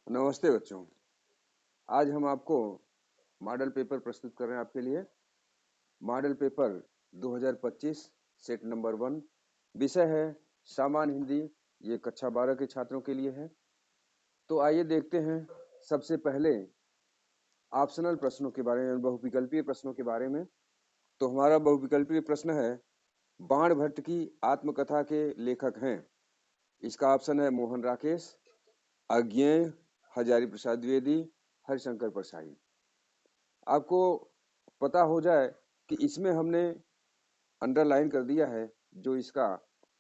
नमस्ते बच्चों। आज हम आपको मॉडल पेपर प्रस्तुत कर रहे हैं आपके लिए। Model paper 2025 set number 1। विषय है सामान्य हिंदी। ये कक्षा 12 के छात्रों के लिए है। तो आइए देखते हैं सबसे पहले ऑप्शनल प्रश्नों के बारे में, बहुविकल्पीय प्रश्नों के बारे में। तो हमारा बहुविकल्पीय प्रश्न है, बाण भट्ट की आत्मकथा के लेखक हैं। इसका ऑप्शन है मोहन राकेश, अज्ञेय, हजारी प्रसाद द्विवेदी, हरिशंकर परसाई। आपको पता हो जाए कि इसमें हमने अंडरलाइन कर दिया है, जो इसका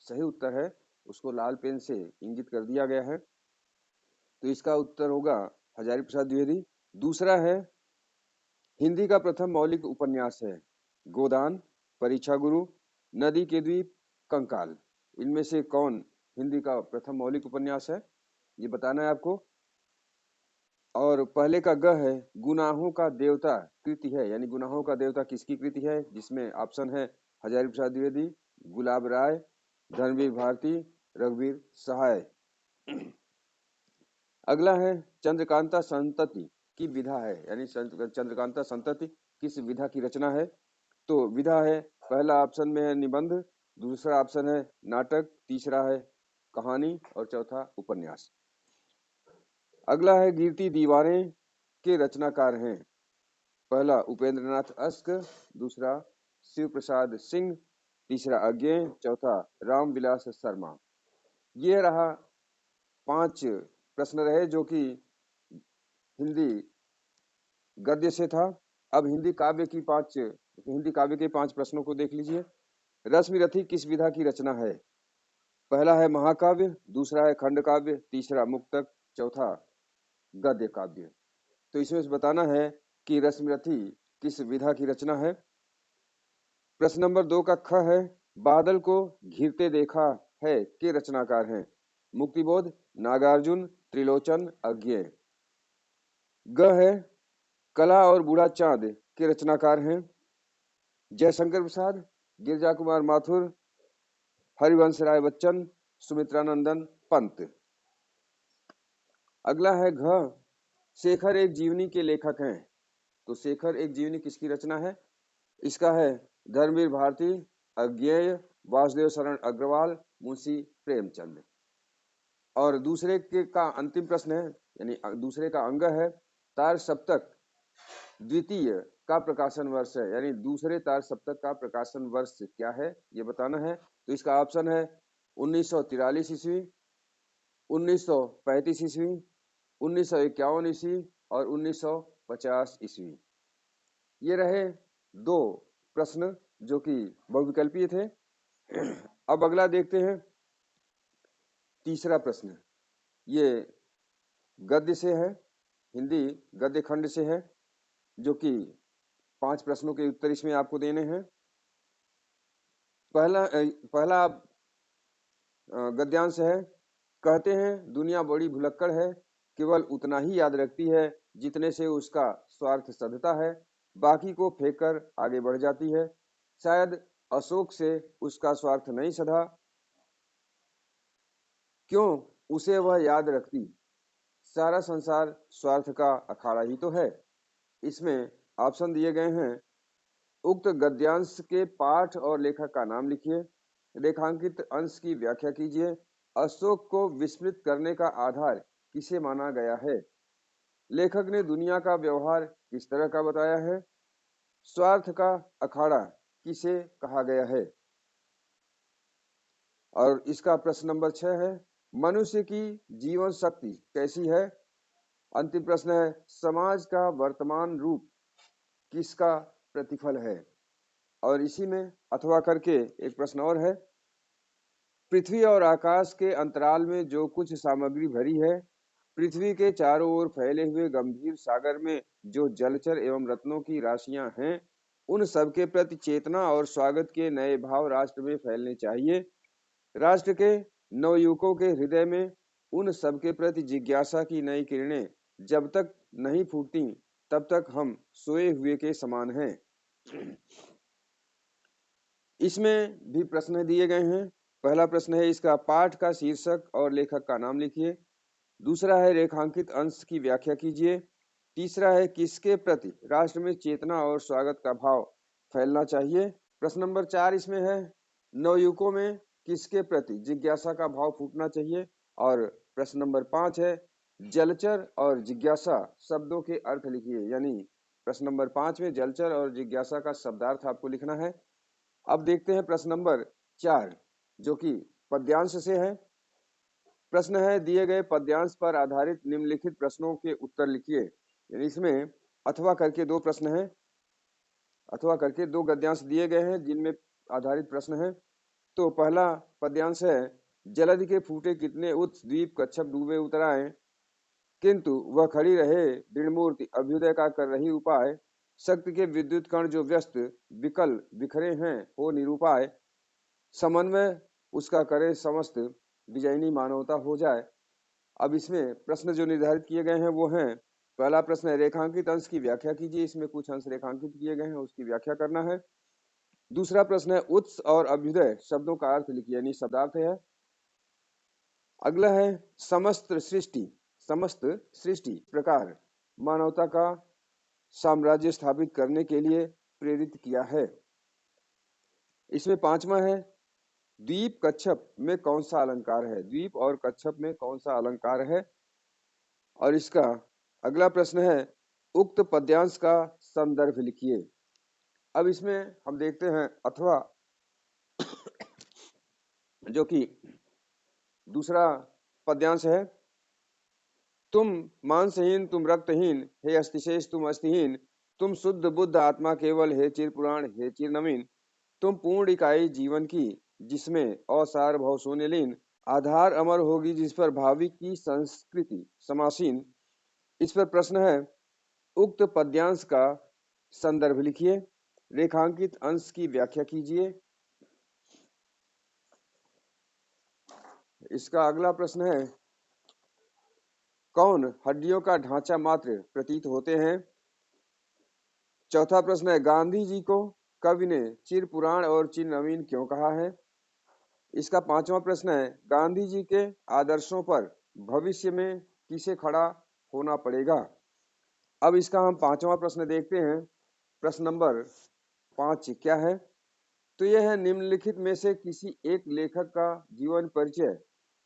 सही उत्तर है उसको लाल पेन से इंगित कर दिया गया है। तो इसका उत्तर होगा हजारी प्रसाद द्विवेदी। दूसरा है, हिंदी का प्रथम मौलिक उपन्यास है गोदान, परीक्षा गुरु, नदी के द्वीप, कंकाल। इनमें से कौन हिंदी का प्रथम मौलिक उपन्यास है, ये बताना है आपको। और पहले का ग है, गुनाहों का देवता कृति है, यानी गुनाहों का देवता किसकी कृति है, जिसमें ऑप्शन है हजारी प्रसाद द्विवेदी, गुलाब राय, धर्मवीर भारती, रघुवीर सहाय। अगला है, चंद्रकांता संतति की विधा है, यानी चंद्रकांता संतति किस विधा की रचना है। तो विधा है, पहला ऑप्शन में है निबंध, दूसरा ऑप्शन है नाटक, तीसरा है कहानी और चौथा उपन्यास। अगला है, गिरती दीवारें के रचनाकार हैं। पहला उपेंद्रनाथ अस्क, दूसरा शिव प्रसाद सिंह, तीसरा अज्ञेय, चौथा रामविलास शर्मा। ये रहा 5 प्रश्न रहे जो कि हिंदी गद्य से था। अब हिंदी काव्य के 5 प्रश्नों को देख लीजिए। रश्मिरथी किस विधा की रचना है। पहला है महाकाव्य, दूसरा है खंड काव्य, तीसरा मुक्तक, चौथा गद्य काव्य। तो इसमें से बताना है कि रश्मिरथी किस विधा की रचना है। प्रश्न नंबर 2 का ख है, बादल को घिरते देखा है के रचनाकार हैं। मुक्तिबोध, नागार्जुन, त्रिलोचन, अज्ञेय। ग है, कला और बूढ़ा चांद के रचनाकार हैं। जयशंकर प्रसाद, गिरजा कुमार माथुर, हरिवंश राय बच्चन, सुमित्रानंदन पंत। अगला है घ, शेखर एक जीवनी के लेखक हैं। तो शेखर एक जीवनी किसकी रचना है। इसका है धर्मवीर भारती, अज्ञेय, वासुदेव शरण अग्रवाल, मुंशी प्रेमचंद। और दूसरे के का अंतिम प्रश्न है, यानी दूसरे का अंग है, तार सप्तक द्वितीय का प्रकाशन वर्ष है, यानी दूसरे तार सप्तक का प्रकाशन वर्ष क्या है, ये बताना है। तो इसका ऑप्शन है 1943 ईस्वी, 1935 ईस्वी, 1951 ईस्वी और 1950 ईस्वी। ये रहे 2 प्रश्न जो कि बहुविकल्पीय थे। अब अगला देखते हैं, तीसरा प्रश्न। ये गद्य से है, हिंदी गद्य खंड से है, जो कि 5 प्रश्नों के उत्तर इसमें आपको देने हैं। पहला गद्यांश है, कहते हैं दुनिया बड़ी भुलक्कड़ है, केवल उतना ही याद रखती है जितने से उसका स्वार्थ सधता है, बाकी को फेंक कर आगे बढ़ जाती है। शायद अशोक से उसका स्वार्थ नहीं सधा, क्यों उसे वह याद रखती, सारा संसार स्वार्थ का अखाड़ा ही तो है। इसमें ऑप्शन दिए गए हैं, उक्त गद्यांश के पाठ और लेखक का नाम लिखिए, रेखांकित अंश की व्याख्या कीजिए, अशोक को विस्मृत करने का आधार किसे माना गया है, लेखक ने दुनिया का व्यवहार किस तरह का बताया है, स्वार्थ का अखाड़ा किसे कहा गया है। और इसका प्रश्न नंबर 6 है, मनुष्य की जीवन शक्ति कैसी है। अंतिम प्रश्न है, समाज का वर्तमान रूप किसका प्रतिफल है। और इसी में अथवा करके एक प्रश्न और है, पृथ्वी और आकाश के अंतराल में जो कुछ सामग्री भरी है, पृथ्वी के चारों ओर फैले हुए गंभीर सागर में जो जलचर एवं रत्नों की राशियां हैं, उन सबके प्रति चेतना और स्वागत के नए भाव राष्ट्र में फैलने चाहिए। राष्ट्र के नवयुवकों के हृदय में उन सबके प्रति जिज्ञासा की नई किरणें जब तक नहीं फूटती, तब तक हम सोए हुए के समान हैं। इसमें भी प्रश्न दिए गए हैं। पहला प्रश्न है, इसका पाठ का शीर्षक और लेखक का नाम लिखिए। दूसरा है रेखांकित अंश की व्याख्या कीजिए। तीसरा है किसके प्रति राष्ट्र में चेतना और स्वागत का भाव फैलना चाहिए। प्रश्न नंबर 4 इसमें है नवयुवकों में किसके प्रति जिज्ञासा का भाव फूटना चाहिए। और प्रश्न नंबर 5 है जलचर और जिज्ञासा शब्दों के अर्थ लिखिए। यानी प्रश्न नंबर 5 में जलचर और जिज्ञासा का शब्दार्थ आपको लिखना है। अब देखते हैं प्रश्न नंबर 4 जो कि पद्यांश से है। प्रश्न है दिए गए पद्यांश पर आधारित निम्नलिखित प्रश्नों के उत्तर लिखिए। यानी इसमें अथवा करके दो प्रश्न हैं, अथवा करके दो गद्यांश दिए गए हैं जिनमें आधारित प्रश्न है। तो पहला पद्यांश है जलधि के फूटे कितने उत द्वीप कच्छप डूबे उतर आए, किंतु वह खड़ी रहे दृढ़ मूर्ति अभ्युदय का कर रही उपाय, शक्ति के विद्युत कण जो व्यस्त विकल बिखरे हैं हो निरूपाय, समन्वय उसका करे समस्त विजयनी मानवता हो जाए। अब इसमें प्रश्न जो निर्धारित किए गए हैं वो हैं, पहला प्रश्न है रेखांकित अंश की व्याख्या कीजिए। इसमें कुछ अंश रेखांकित किए गए हैं, उसकी व्याख्या करना है। दूसरा प्रश्न है उत्स और अभ्युदय शब्दों का अर्थ लिखिए, यानी शब्दार्थ है। अगला है समस्त सृष्टि प्रकार मानवता का साम्राज्य स्थापित करने के लिए प्रेरित किया है। इसमें पांचवा है द्वीप कच्छप में कौन सा अलंकार है, द्वीप और कच्छप में कौन सा अलंकार है। और इसका अगला प्रश्न है उक्त पद्यांश का संदर्भ लिखिए। अब इसमें हम देखते हैं अथवा जो कि दूसरा पद्यांश है तुम मांसहीन तुम रक्तहीन हे अस्तिशेष तुम अस्तिहीन, तुम शुद्ध बुद्ध आत्मा केवल हे चिर पुराण हे चिर नवीन, तुम पूर्ण इकाई जीवन की जिसमें असार भव शून्य लीन, आधार अमर होगी जिस पर भावी की संस्कृति समासीन। इस पर प्रश्न है उक्त पद्यांश का संदर्भ लिखिए, रेखांकित अंश की व्याख्या कीजिए। इसका अगला प्रश्न है कौन हड्डियों का ढांचा मात्र प्रतीत होते हैं। चौथा प्रश्न है गांधी जी को कवि ने चिर पुराण और चिर नवीन क्यों कहा है। इसका पांचवा प्रश्न है गांधी जी के आदर्शों पर भविष्य में किसे खड़ा होना पड़ेगा। अब इसका हम पांचवा प्रश्न देखते हैं। प्रश्न नंबर 5 क्या है, तो यह है निम्नलिखित में से किसी एक लेखक का जीवन परिचय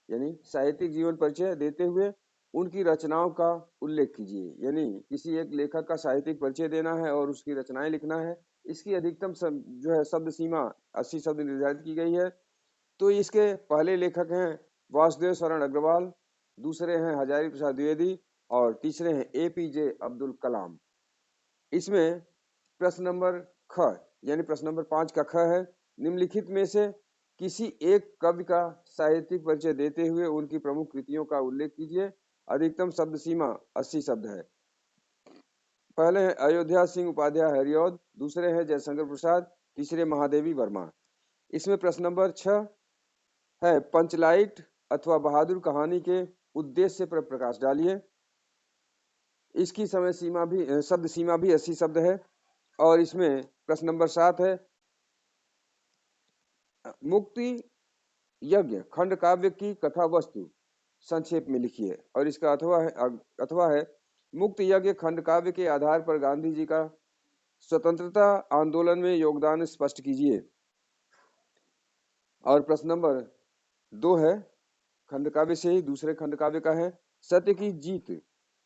यानी साहित्यिक जीवन परिचय देते हुए उनकी रचनाओं का उल्लेख कीजिए। यानी किसी एक लेखक का साहित्यिक परिचय देना है और उसकी रचनाएं लिखना है। इसकी अधिकतम जो है शब्द सीमा 80 शब्द निर्धारित की गई है। तो इसके पहले लेखक हैं वासुदेव शरण अग्रवाल, दूसरे हैं हजारी प्रसाद द्विवेदी और तीसरे हैं APJ अब्दुल कलाम। इसमें प्रश्न नंबर ख यानी प्रश्न नंबर 5 का ख है निम्नलिखित में से किसी एक कवि का साहित्यिक परिचय देते हुए उनकी प्रमुख कृतियों का उल्लेख कीजिए। अधिकतम शब्द सीमा 80 शब्द है। पहले हैं अयोध्या सिंह उपाध्याय हरिऔध, दूसरे हैं जयशंकर प्रसाद, तीसरे महादेवी वर्मा। इसमें प्रश्न नंबर 6 है पंचलाइट अथवा बहादुर कहानी के उद्देश्य पर प्रकाश डालिए। इसकी समय सीमा भी शब्द सीमा भी 80 शब्द है। और इसमें प्रश्न नंबर 7 है मुक्ति यज्ञ खंड काव्य की कथा वस्तु संक्षेप में लिखिए। और इसका अथवा है मुक्त यज्ञ खंड काव्य के आधार पर गांधी जी का स्वतंत्रता आंदोलन में योगदान स्पष्ट कीजिए। और प्रश्न नंबर 2 है खंड काव्य से ही दूसरे खंड काव्य का है सत्य की जीत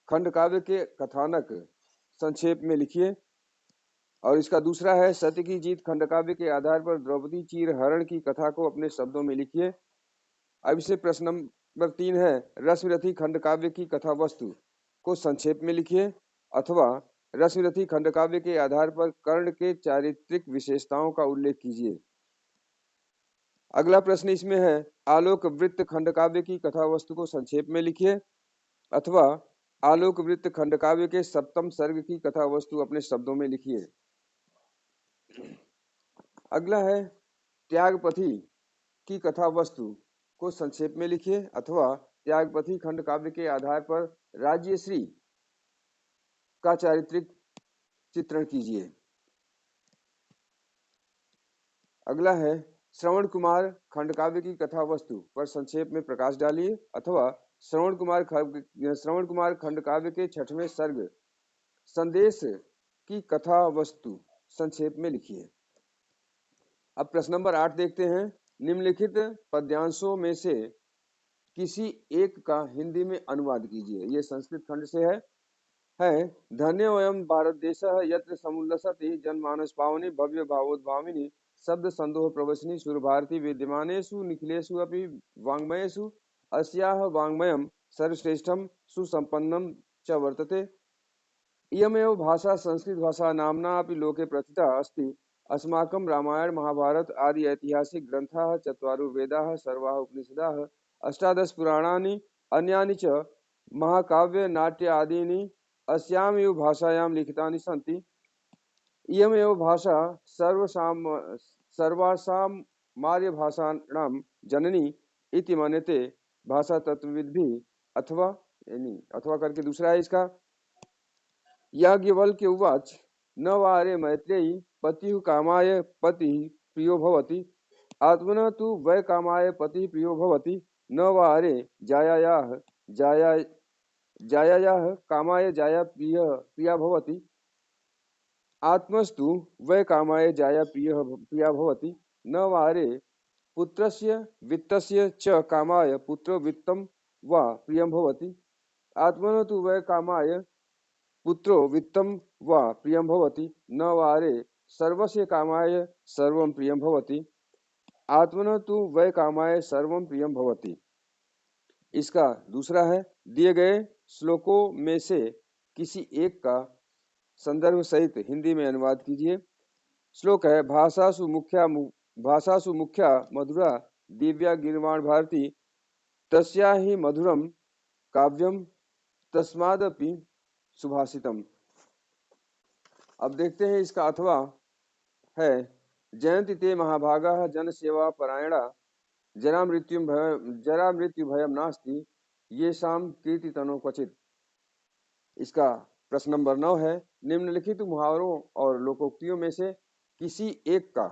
खंड काव्य के कथानक संक्षेप में लिखिए। और इसका दूसरा है सत्य की जीत खंड काव्य के आधार पर द्रौपदी चीरहरण की कथा को अपने शब्दों में लिखिए। अब इसे प्रश्न नंबर 3 है रश्मिरथी खंड काव्य की कथा वस्तु को संक्षेप में लिखिए। अथवा रश्मिरथी खंड काव्य के आधार पर कर्ण के चारित्रिक विशेषताओं का उल्लेख कीजिए। अगला प्रश्न इसमें है आलोक वृत्त खंड काव्य की कथा वस्तु को संक्षेप में लिखिए। अथवा आलोक वृत्त खंड काव्य के सप्तम सर्ग की कथा वस्तु अपने शब्दों में लिखिए। अगला है त्यागपथी की कथा वस्तु को संक्षेप में लिखिए। अथवा त्यागपथी खंड काव्य के आधार पर राज्यश्री का चारित्रिक चित्रण कीजिए। अगला है श्रवण कुमार खंड काव्य की कथा वस्तु पर संक्षेप में प्रकाश डालिए। अथवा श्रवण कुमार खंडकाव्य के 6वें सर्ग संदेश की कथा वस्तु संक्षेप में लिखिए। अब प्रश्न नंबर 8 देखते हैं। निम्नलिखित पद्यांशों में से किसी एक का हिंदी में अनुवाद कीजिए। ये संस्कृत खंड से है। धन्योऽयं भारत देशः यत्र समुल्लसति जनमानस पावनी भव्य भावोद्भाविनी शब्द संदोह प्रवचनी सुरभारती विद्यमानेषु निखिलेषु अपि वाङ्मयेषु अस्याः वाङ्मयं सर्वश्रेष्ठं सुसम्पन्नं च वर्तते। इयमेव भाषा संस्कृत भाषा नाम्ना अपि लोके प्रथिता अस्ति। अस्माकं रामायण महाभारत आदि ऐतिहासिक ग्रन्थाः चत्वारो वेदाः सर्वाः उपनिषदाः अष्टादश पुराणानि अन्यानि च महाकाव्य नाट्य आदीनि अस्यामेव भाषायां लिखितानि सन्ति। इयमेव भाषा सर्वासामार्यभाषाणां जननी इति मन्यते भाषा तत्वविद्भिः। अथवा करके दूसरा है इसका। याज्ञवल्क्य उवाच न वारे मैत्रेयी पतिः कामाय पतिः प्रियो भवति आत्मनः तु वै कामाय पतिः प्रियो भवति न वारे जायायाः कामाय जाया प्रिया भवति आत्मस्तु वै कामाय जाया प्रिया भवति न वारे पुत्रस्य वित्तस्य च कामाय पुत्रो वित्तं वा प्रियं भवति आत्मनः तु वै कामाय पुत्रो वित्तं वा प्रियं भवति न वारे सर्वस्य कामाय सर्वं प्रियं भवति आत्मनः तु वै कामाय सर्वं प्रियं भवति। इसका दूसरा है। दिए गए श्लोकों में से किसी एक का संदर्भ सहित हिंदी में अनुवाद कीजिए। श्लोक है भाषासु मुख्या मधुरा दिव्या गिरिवाण भारती तस्या ही मधुरम काव्यम तस्मादपि सुभाषितम। अब देखते हैं इसका अथवा है। जयंति ते महाभागाः जन सेवा परायणा जरा मृत्यु भयम नास्ति येषां कीर्तितनो क्वचित। इसका प्रश्न नंबर 9 है। निम्नलिखित मुहावरों और लोकोक्तियों में से किसी एक का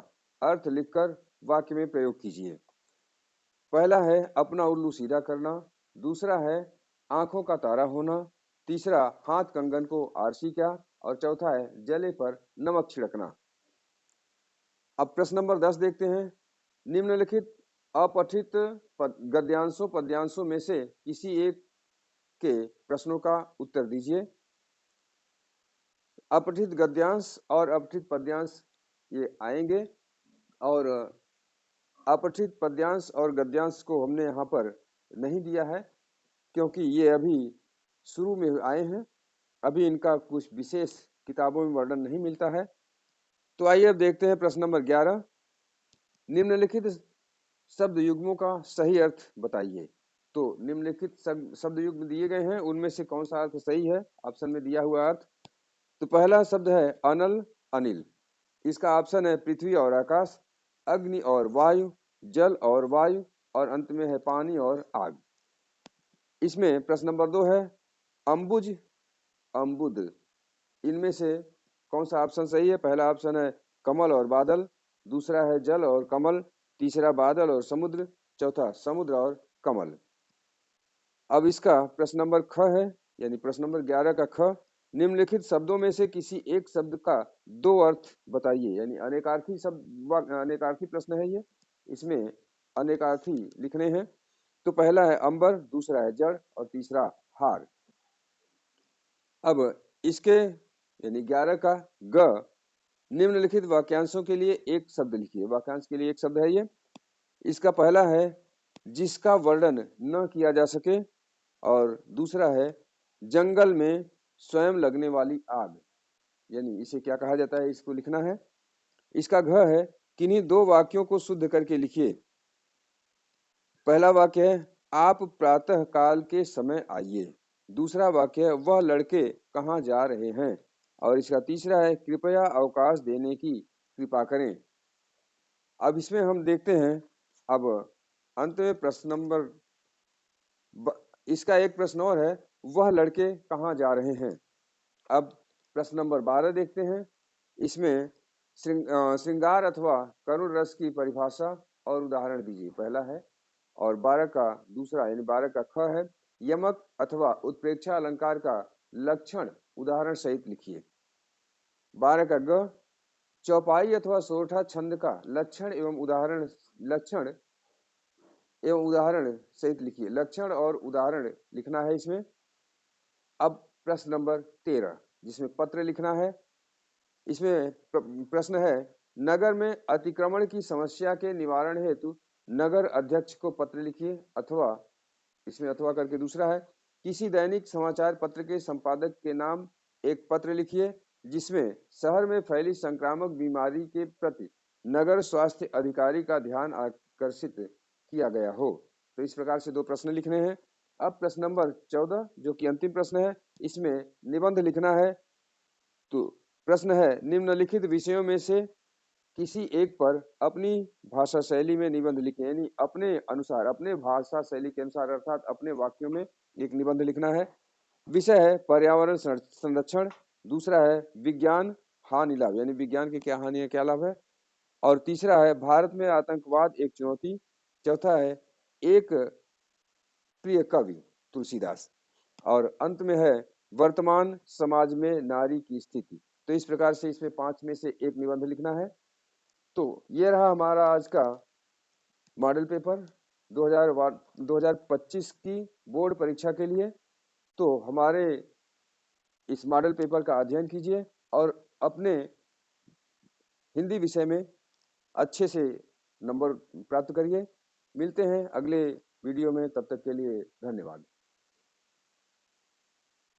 अर्थ लिखकर वाक्य में प्रयोग कीजिए। पहला है अपना उल्लू सीधा करना, दूसरा है आंखों का तारा होना, तीसरा हाथ कंगन को आरसी क्या और चौथा है जले पर नमक छिड़कना। अब प्रश्न नंबर 10 देखते हैं। निम्नलिखित अपठित पद्यांशों में से किसी एक के प्रश्नों का उत्तर दीजिए। अपठित गद्यांश और अपठित पद्यांश ये आएंगे और अपठित पद्यांश और गद्यांश को हमने यहाँ पर नहीं दिया है क्योंकि ये अभी शुरू में आए हैं। अभी इनका कुछ विशेष किताबों में वर्णन नहीं मिलता है। तो आइए अब देखते हैं प्रश्न नंबर 11। निम्नलिखित शब्द युग्मों का सही अर्थ बताइए। तो निम्नलिखित शब्द युग्म दिए गए हैं, उनमें से कौन सा अर्थ सही है ऑप्शन में दिया हुआ अर्थ। तो पहला शब्द है अनल अनिल। इसका ऑप्शन है पृथ्वी और आकाश, अग्नि और वायु, जल और वायु और अंत में है पानी और आग। इसमें प्रश्न नंबर 2 है अंबुज अंबुद। इनमें से कौन सा ऑप्शन सही है। पहला ऑप्शन है कमल और बादल, दूसरा है जल और कमल, तीसरा बादल और समुद्र, चौथा समुद्र और कमल। अब इसका प्रश्न नंबर ख है, यानी प्रश्न नंबर 11 का ख। निम्नलिखित शब्दों में से किसी एक शब्द का 2 अर्थ बताइए। यानी अनेकार्थी प्रश्न है ये, इसमें अनेकार्थी लिखने हैं। तो पहला है अंबर, दूसरा है जड़ और तीसरा हार। अब इसके यानी 11 का ग। निम्नलिखित वाक्यांशों के लिए एक शब्द लिखिए। वाक्यांश के लिए एक शब्द है ये। इसका पहला है जिसका वर्णन न किया जा सके और दूसरा है जंगल में स्वयं लगने वाली आग। यानी इसे क्या कहा जाता है, इसको लिखना है। इसका घ है किन्हीं 2 वाक्यों को शुद्ध करके लिखिए। पहला वाक्य है आप प्रातः काल के समय आइए, दूसरा वाक्य है वह लड़के कहाँ जा रहे हैं और इसका तीसरा है कृपया अवकाश देने की कृपा करें। अब इसमें हम देखते हैं। अब अंत में प्रश्न नंबर इसका एक प्रश्न और है वह लड़के कहाँ जा रहे हैं। अब प्रश्न नंबर 12 देखते हैं। इसमें श्रृंगार अथवा करुण रस की परिभाषा और उदाहरण दीजिए। पहला है और 12 का दूसरा यानी 12 का ख है यमक अथवा उत्प्रेक्षा अलंकार का लक्षण उदाहरण सहित लिखिए। 12 का ग, चौपाई अथवा सोरठा छंद का लक्षण एवं उदाहरण सहित लिखिए। लक्षण और उदाहरण लिखना है इसमें। अब प्रश्न नंबर 13 जिसमें पत्र लिखना है। इसमें प्रश्न है, नगर में अतिक्रमण की समस्या के निवारण हेतु नगर अध्यक्ष को पत्र लिखिए। अथवा इसमें अथवा करके दूसरा है, किसी दैनिक समाचार पत्र के संपादक के नाम एक पत्र लिखिए जिसमें शहर में फैली संक्रामक बीमारी के प्रति नगर स्वास्थ्य अधिकारी का ध्यान आकर्षित किया गया हो। तो इस प्रकार से 2 प्रश्न लिखने हैं। अब प्रश्न नंबर 14 जो कि अंतिम प्रश्न है, इसमें निबंध लिखना है। तो प्रश्न है, निम्नलिखित विषयों में से किसी एक पर अपनी भाषा शैली में निबंध लिखें। यानी अपने अनुसार, अपने भाषा शैली के अनुसार अर्थात अपने वाक्यों में एक निबंध लिखना है। विषय है पर्यावरण संरक्षण, दूसरा है विज्ञान हानि लाभ, यानी विज्ञान की क्या हानि है, क्या लाभ है, और तीसरा है भारत में आतंकवाद एक चुनौती, चौथा है एक प्रिय कवि तुलसीदास, और अंत में है वर्तमान समाज में नारी की स्थिति। तो इस प्रकार से इसमें 5 में से एक निबंध लिखना है। तो ये रहा हमारा आज का मॉडल पेपर 2025 की बोर्ड परीक्षा के लिए। तो हमारे इस मॉडल पेपर का अध्ययन कीजिए और अपने हिंदी विषय में अच्छे से नंबर प्राप्त करिए। मिलते हैं अगले वीडियो में, तब तक के लिए धन्यवाद।